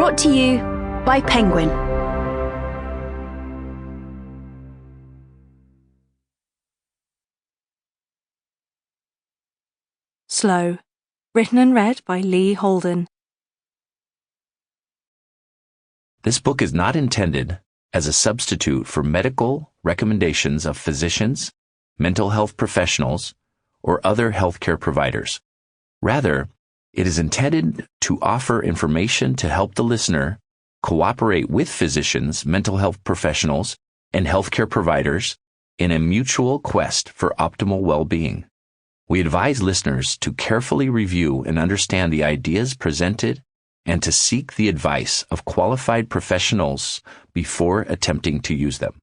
Brought to you by Penguin. Slow. Written and read by Holden. This book is not intended as a substitute for medical recommendations of physicians, mental health professionals, or other healthcare providers. Rather, it is intended to offer information to help the listener cooperate with physicians, mental health professionals, and healthcare providers in a mutual quest for optimal well-being. We advise listeners to carefully review and understand the ideas presented and to seek the advice of qualified professionals before attempting to use them.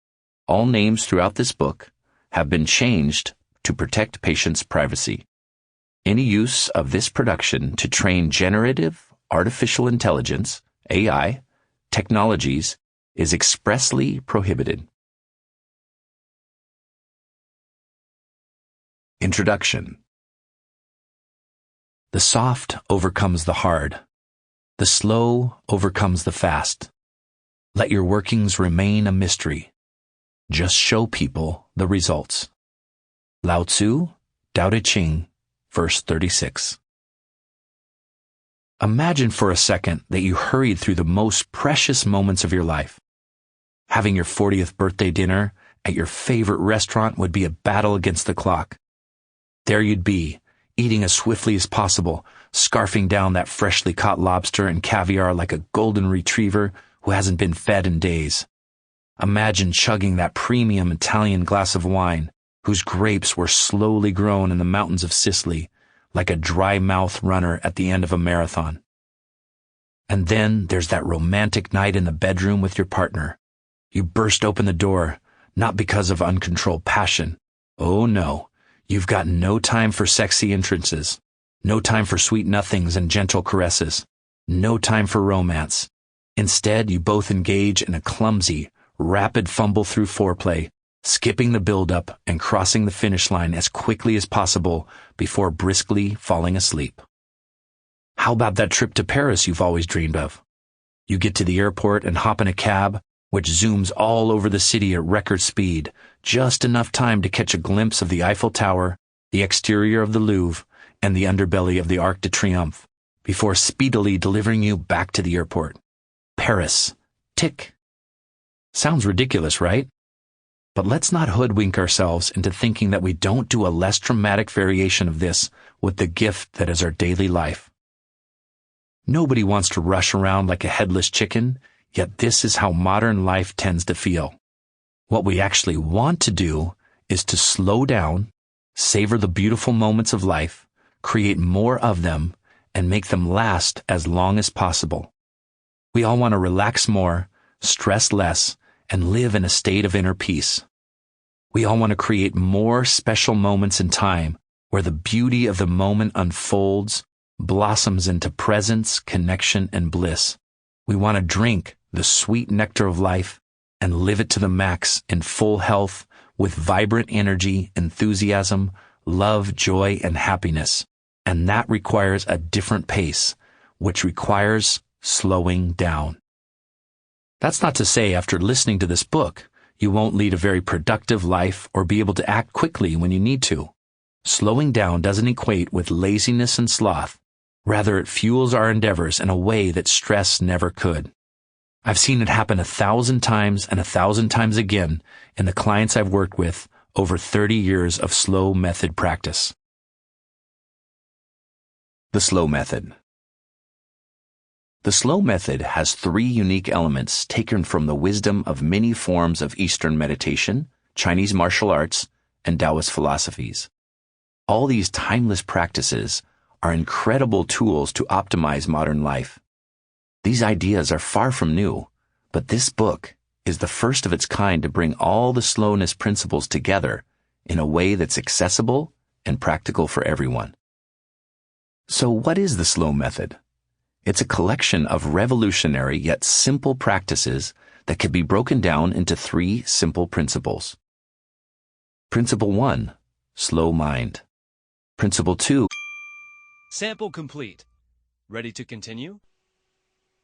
All names throughout this book have been changed to protect patients' privacy. Any use of this production to train generative artificial intelligence, AI, technologies is expressly prohibited. Introduction. The soft overcomes the hard. The slow overcomes the fast. Let your workings remain a mystery. Just show people the results. Lao Tzu, Tao Te Ching, verse 36. Imagine for a second that you hurried through the most precious moments of your life. Having your 40th birthday dinner at your favorite restaurant would be a battle against the clock. There you'd be, eating as swiftly as possible, scarfing down that freshly caught lobster and caviar like a golden retriever who hasn't been fed in days. Imagine chugging that premium Italian glass of wine, whose grapes were slowly grown in the mountains of Sicily, like a dry-mouth runner at the end of a marathon. And then there's that romantic night in the bedroom with your partner. You burst open the door, not because of uncontrolled passion. Oh no, you've got no time for sexy entrances, no time for sweet nothings and gentle caresses, no time for romance. Instead, you both engage in a clumsy, rapid fumble through foreplay, skipping the build-up and crossing the finish line as quickly as possible before briskly falling asleep. How about that trip to Paris you've always dreamed of? You get to the airport and hop in a cab, which zooms all over the city at record speed, just enough time to catch a glimpse of the Eiffel Tower, the exterior of the Louvre, and the underbelly of the Arc de Triomphe, before speedily delivering you back to the airport. Paris. Tick. Sounds ridiculous, right? But let's not hoodwink ourselves into thinking that we don't do a less dramatic variation of this with the gift that is our daily life. Nobody wants to rush around like a headless chicken, yet this is how modern life tends to feel. What we actually want to do is to slow down, savor the beautiful moments of life, create more of them, and make them last as long as possible. We all want to relax more, stress less, and live in a state of inner peace. We all want to create more special moments in time where the beauty of the moment unfolds, blossoms into presence, connection, and bliss. We want to drink the sweet nectar of life and live it to the max in full health with vibrant energy, enthusiasm, love, joy, and happiness. And that requires a different pace, which requires slowing down. That's not to say after listening to this book, you won't lead a very productive life or be able to act quickly when you need to. Slowing down doesn't equate with laziness and sloth. Rather, it fuels our endeavors in a way that stress never could. I've seen it happen 1,000 times and 1,000 times again in the clients I've worked with over 30 years of slow method practice. The slow method. The slow method has 3 unique elements taken from the wisdom of many forms of Eastern meditation, Chinese martial arts, and Taoist philosophies. All these timeless practices are incredible tools to optimize modern life. These ideas are far from new, but this book is the first of its kind to bring all the slowness principles together in a way that's accessible and practical for everyone. So what is the slow method? It's a collection of revolutionary yet simple practices that can be broken down into 3 simple principles. Principle 1, slow mind. Principle 2, sample complete. Ready to continue?